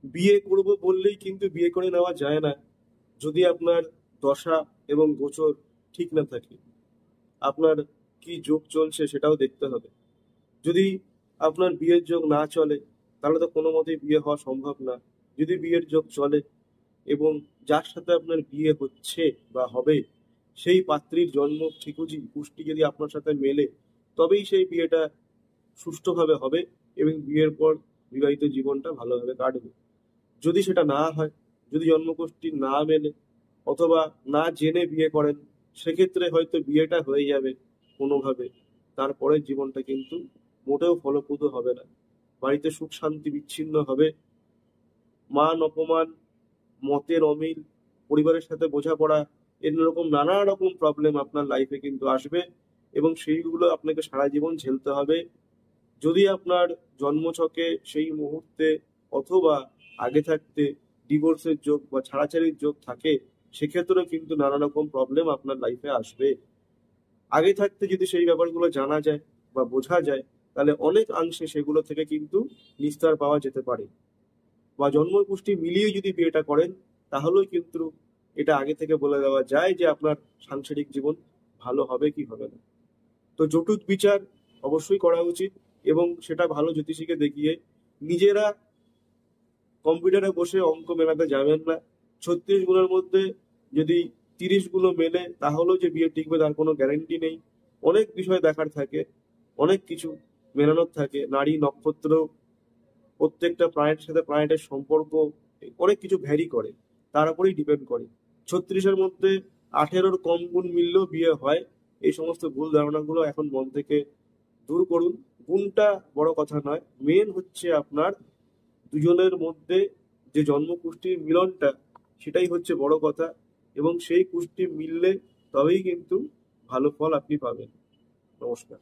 বিয়ে করব বললেই কিন্তু বিয়ে করে নেওয়া যায় না যদি আপনার দশা এবং গোচর ঠিক না থাকে। আপনার কি যোগ চলছে সেটাও দেখতে হবে। যদি আপনার বিয়ের যোগ না চলে তাহলে তো কোনো মতেই বিয়ে হওয়া সম্ভব না। যদি বিয়ের যোগ চলে এবং যার সাথে আপনার বিয়ে হচ্ছে বা হবে সেই পাত্রীর জন্ম ঠিকুজি পুষ্টি যদি আপনার সাথে মেলে, তবেই সেই বিয়েটা সুষ্ঠুভাবে হবে এবং বিয়ের পর বিবাহিত জীবনটা ভালোভাবে কাটবে। যদি সেটা না হয়, যদি জন্মকুষ্টি না মেলে অথবা না জেনে বিয়ে করেন, সেক্ষেত্রে হয়তো বিয়েটা হয়ে যাবে কোনোভাবে, তারপরে জীবনটা কিন্তু মোটেও ফলপ্রদ হবে না। বাড়িতে সুখ শান্তি বিচ্ছিন্ন হবে, মান অপমান, মতের অমিল, পরিবারের সাথে বোঝাপড়া, এরকম নানা রকম প্রবলেম আপনার লাইফে কিন্তু আসবে এবং সেইগুলো আপনাকে সারা জীবন ঝেলতে হবে। যদি আপনার জন্মছকে সেই মুহূর্তে অথবা আগে থাকতে ডিভোর্সের যোগ বা ছাড়াছাড়ির যোগ থাকে, সেক্ষেত্রেও কিন্তু নানা রকম প্রবলেম আপনার লাইফে আসবে। আগে থাকতে যদি সেই ব্যাপারগুলো জানা যায় বা বোঝা যায়, তাহলে অনেক অংশে সেগুলো থেকে কিন্তু নিস্তার পাওয়া যেতে পারে। বা জন্ম পুষ্টি মিলিয়ে যদি বিয়েটা করেন, তাহলেও কিন্তু এটা আগে থেকে বলে দেওয়া যায় যে আপনার সাংসারিক জীবন ভালো হবে কি হবে না। তো জটুক বিচার অবশ্যই করা উচিত এবং সেটা ভালো জ্যোতিষীকে দেখিয়ে। নিজেরা কম্পিউটারে বসে অঙ্ক মেলাতে যাবেন না। 36 গুণের মধ্যে যদি 30 গুণ মেলে তাহলেও যে বিয়ে টিকবে তার কোনো গ্যারেন্টি নেই। অনেক বিষয় দেখার থাকে, অনেক কিছু মেলানোর থাকে, নারী নক্ষত্র, প্রত্যেকটা প্ল্যানেটের সাথে প্ল্যানেটের সম্পর্ক, অনেক কিছু ভ্যারি করে, তার উপরেই ডিপেন্ড করে। 36-এর মধ্যে 18-র কম গুণ মিললেও বিয়ে হয়। এই সমস্ত ভুল ধারণাগুলো এখন মন থেকে দূর করুন। গুণটা বড় কথা নয়, মেন হচ্ছে আপনার দুজনের মধ্যে যে জন্ম কুষ্টির মিলনটা, সেটাই হচ্ছে বড় কথা। এবং সেই কুষ্টি মিললে তবেই কিন্তু ভালো ফল আপনি পাবেন। নমস্কার।